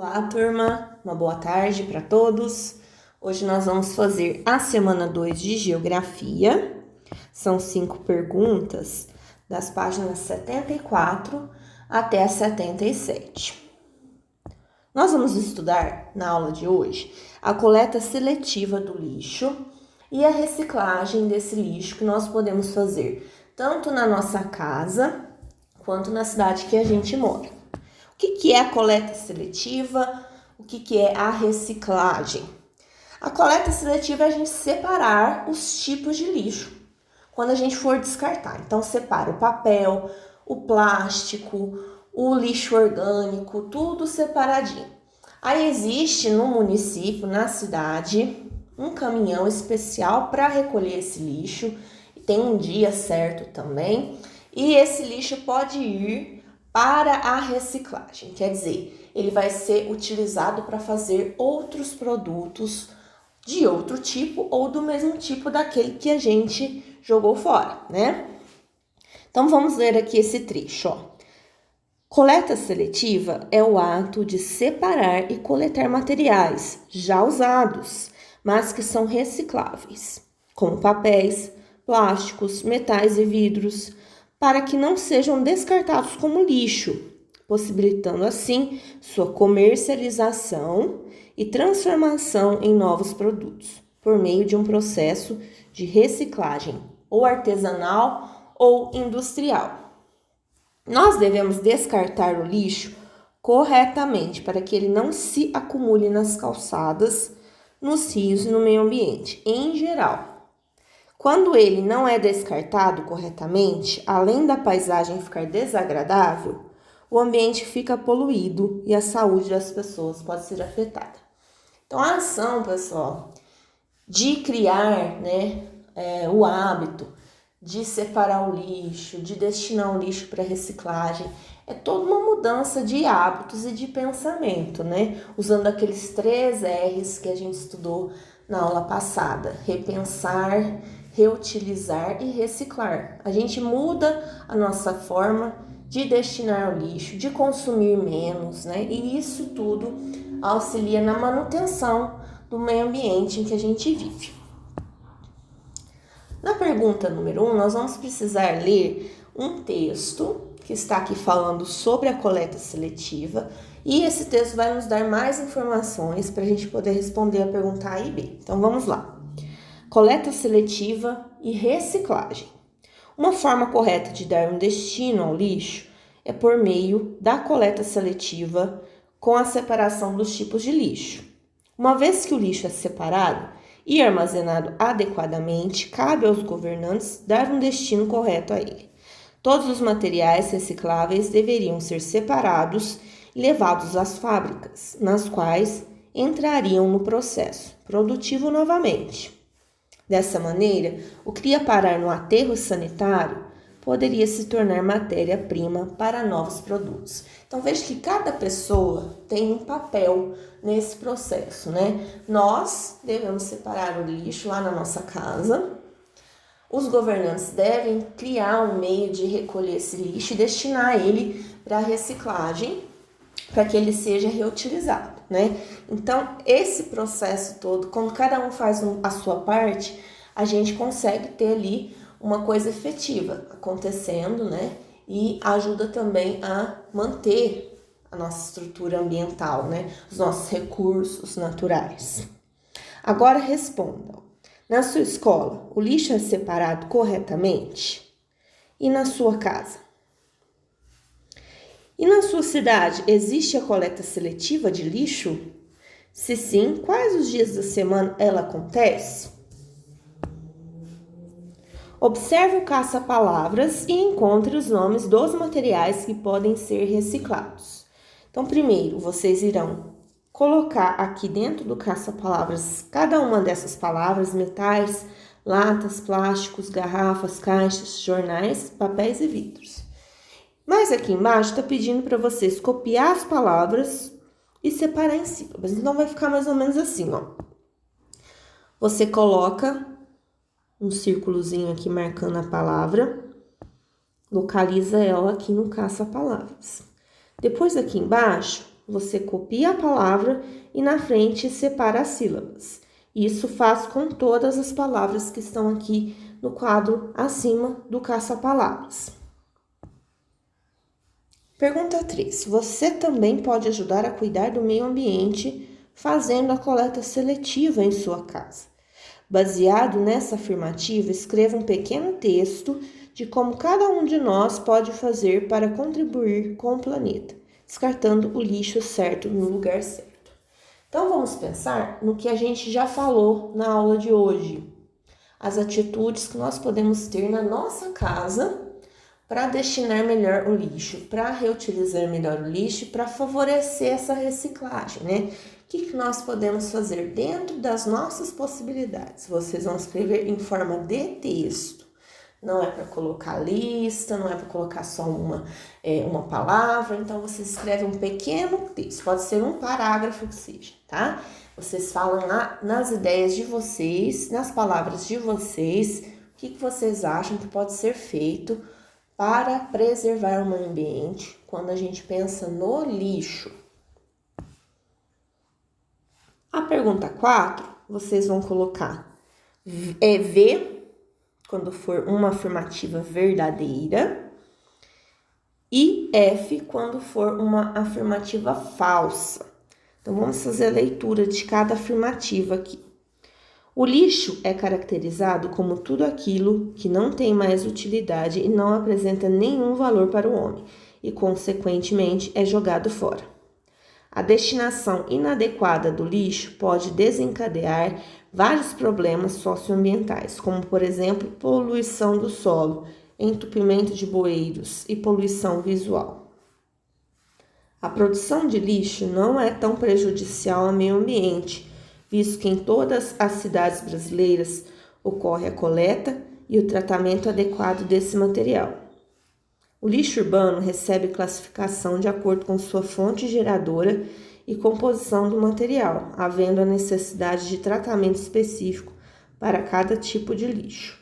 Olá, turma, uma boa tarde para todos. Hoje nós vamos fazer a semana 2 de Geografia. São 5 perguntas das páginas 74 até a 77. Nós vamos estudar na aula de hoje a coleta seletiva do lixo e a reciclagem desse lixo que nós podemos fazer tanto na nossa casa quanto na cidade que a gente mora. O que é a coleta seletiva? O que é a reciclagem? A coleta seletiva é a gente separar os tipos de lixo quando a gente for descartar. Então, separa o papel, o plástico, o lixo orgânico, tudo separadinho. Aí existe no município, na cidade, um caminhão especial para recolher esse lixo. Tem um dia certo também. E esse lixo pode ir para a reciclagem, quer dizer, ele vai ser utilizado para fazer outros produtos de outro tipo ou do mesmo tipo daquele que a gente jogou fora, né? Então vamos ler aqui esse trecho, ó. Coleta seletiva é o ato de separar e coletar materiais já usados, mas que são recicláveis, como papéis, plásticos, metais e vidros, para que não sejam descartados como lixo, possibilitando assim sua comercialização e transformação em novos produtos, por meio de um processo de reciclagem, ou artesanal ou industrial. Nós devemos descartar o lixo corretamente para que ele não se acumule nas calçadas, nos rios e no meio ambiente, em geral. Quando ele não é descartado corretamente, além da paisagem ficar desagradável, o ambiente fica poluído e a saúde das pessoas pode ser afetada. Então, a ação, pessoal, de criar, o hábito de separar o lixo, de destinar o lixo para reciclagem, é toda uma mudança de hábitos e de pensamento, né? Usando aqueles 3 R's que a gente estudou na aula passada: repensar, reutilizar e reciclar. A gente muda a nossa forma de destinar o lixo, de consumir menos, né? E isso tudo auxilia na manutenção do meio ambiente em que a gente vive. Na pergunta número 1, nós vamos precisar ler um texto que está aqui falando sobre a coleta seletiva, e esse texto vai nos dar mais informações para a gente poder responder a pergunta A e B. Então vamos lá. Coleta seletiva e reciclagem. Uma forma correta de dar um destino ao lixo é por meio da coleta seletiva com a separação dos tipos de lixo. Uma vez que o lixo é separado e armazenado adequadamente, cabe aos governantes dar um destino correto a ele. Todos os materiais recicláveis deveriam ser separados e levados às fábricas, nas quais entrariam no processo produtivo novamente. Dessa maneira, o que ia parar no aterro sanitário poderia se tornar matéria-prima para novos produtos. Então, veja que cada pessoa tem um papel nesse processo, né? Nós devemos separar o lixo lá na nossa casa. Os governantes devem criar um meio de recolher esse lixo e destinar ele para a reciclagem, para que ele seja reutilizado, né? Então, esse processo todo, quando cada um faz a sua parte, a gente consegue ter ali uma coisa efetiva acontecendo, né? E ajuda também a manter a nossa estrutura ambiental, né? Os nossos recursos naturais. Agora respondam. Na sua escola, o lixo é separado corretamente? E na sua casa? E na sua cidade, existe a coleta seletiva de lixo? Se sim, quais os dias da semana ela acontece? Observe o caça-palavras e encontre os nomes dos materiais que podem ser reciclados. Então, primeiro, vocês irão colocar aqui dentro do caça-palavras cada uma dessas palavras: metais, latas, plásticos, garrafas, caixas, jornais, papéis e vidros. Mas aqui embaixo está pedindo para vocês copiar as palavras e separar em sílabas. Então, vai ficar mais ou menos assim, ó. Você coloca um círculozinho aqui marcando a palavra, localiza ela aqui no caça-palavras. Depois aqui embaixo, você copia a palavra e na frente separa as sílabas. Isso faz com todas as palavras que estão aqui no quadro acima do caça-palavras. Pergunta 3. Você também pode ajudar a cuidar do meio ambiente fazendo a coleta seletiva em sua casa. Baseado nessa afirmativa, escreva um pequeno texto de como cada um de nós pode fazer para contribuir com o planeta, descartando o lixo certo no lugar certo. Então, vamos pensar no que a gente já falou na aula de hoje. As atitudes que nós podemos ter na nossa casa para destinar melhor o lixo, para reutilizar melhor o lixo, para favorecer essa reciclagem, né? O que nós podemos fazer dentro das nossas possibilidades? Vocês vão escrever em forma de texto. Não é para colocar lista, não é para colocar só uma palavra. Então, vocês escrevem um pequeno texto, pode ser um parágrafo que seja, tá? Vocês falam lá nas ideias de vocês, nas palavras de vocês, o que vocês acham que pode ser feito para preservar o meio ambiente quando a gente pensa no lixo. A pergunta 4, vocês vão colocar V, quando for uma afirmativa verdadeira, e F, quando for uma afirmativa falsa. Então, vamos fazer a leitura de cada afirmativa aqui. O lixo é caracterizado como tudo aquilo que não tem mais utilidade e não apresenta nenhum valor para o homem, e, consequentemente, é jogado fora. A destinação inadequada do lixo pode desencadear vários problemas socioambientais, como, por exemplo, poluição do solo, entupimento de bueiros e poluição visual. A produção de lixo não é tão prejudicial ao meio ambiente, visto que em todas as cidades brasileiras ocorre a coleta e o tratamento adequado desse material. O lixo urbano recebe classificação de acordo com sua fonte geradora e composição do material, havendo a necessidade de tratamento específico para cada tipo de lixo.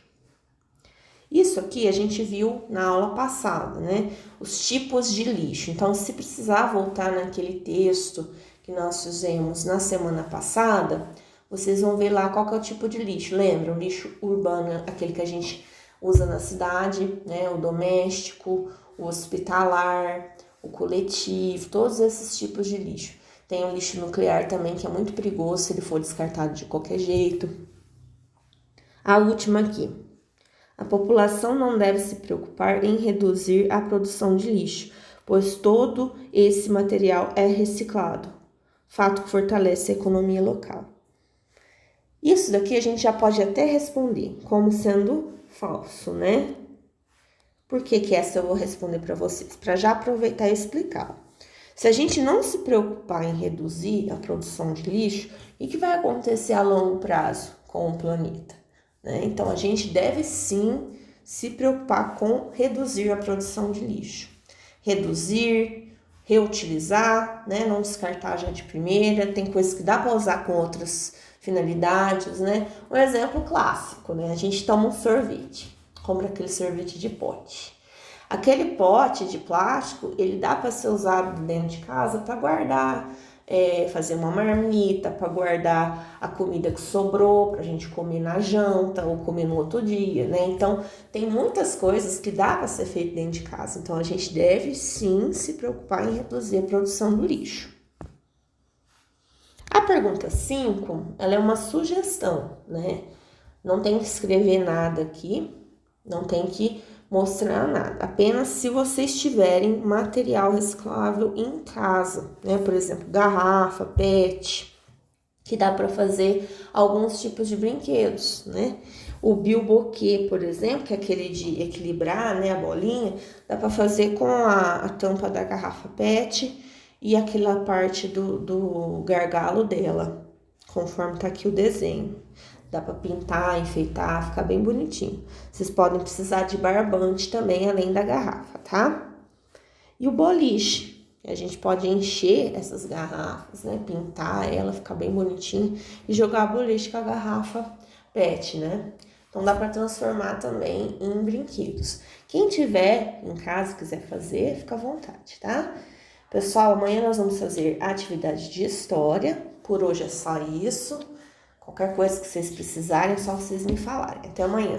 Isso aqui a gente viu na aula passada, né? Os tipos de lixo. Então, se precisar voltar naquele texto que nós fizemos na semana passada, vocês vão ver lá qual que é o tipo de lixo. Lembra? O lixo urbano, aquele que a gente usa na cidade, né? O doméstico, o hospitalar, o coletivo, todos esses tipos de lixo. Tem o lixo nuclear também, que é muito perigoso se ele for descartado de qualquer jeito. A última aqui. A população não deve se preocupar em reduzir a produção de lixo, pois todo esse material é reciclado, fato que fortalece a economia local. Isso daqui a gente já pode até responder como sendo falso, né? Por que essa eu vou responder para vocês? Para já aproveitar e explicar. Se a gente não se preocupar em reduzir a produção de lixo, o que vai acontecer a longo prazo com o planeta? Né? Então, a gente deve sim se preocupar com reduzir a produção de lixo. Reduzir, reutilizar, né? Não descartar já de primeira. Tem coisas que dá para usar com outras finalidades, né? Um exemplo clássico, né? A gente toma um sorvete, compra aquele sorvete de pote. Aquele pote de plástico, ele dá para ser usado dentro de casa para guardar, fazer uma marmita, para guardar a comida que sobrou, para a gente comer na janta ou comer no outro dia, né? Então, tem muitas coisas que dá para ser feito dentro de casa. Então, a gente deve sim se preocupar em reduzir a produção do lixo. A pergunta 5, ela é uma sugestão, né? Não tem que escrever nada aqui, não tem que mostrar nada. Apenas se vocês tiverem material reciclável em casa, né? Por exemplo, garrafa, PET, que dá para fazer alguns tipos de brinquedos, né? O bilboquê, por exemplo, que é aquele de equilibrar, né, a bolinha, dá para fazer com a tampa da garrafa PET e aquela parte do gargalo dela, conforme tá aqui o desenho. Dá para pintar, enfeitar, ficar bem bonitinho. Vocês podem precisar de barbante também, além da garrafa, tá? E o boliche. A gente pode encher essas garrafas, né? Pintar ela, ficar bem bonitinho. E jogar boliche com a garrafa PET, né? Então, dá para transformar também em brinquedos. Quem tiver em casa, quiser fazer, fica à vontade, tá? Pessoal, amanhã nós vamos fazer atividade de história. Por hoje é só isso. Qualquer coisa que vocês precisarem, é só vocês me falarem. Até amanhã.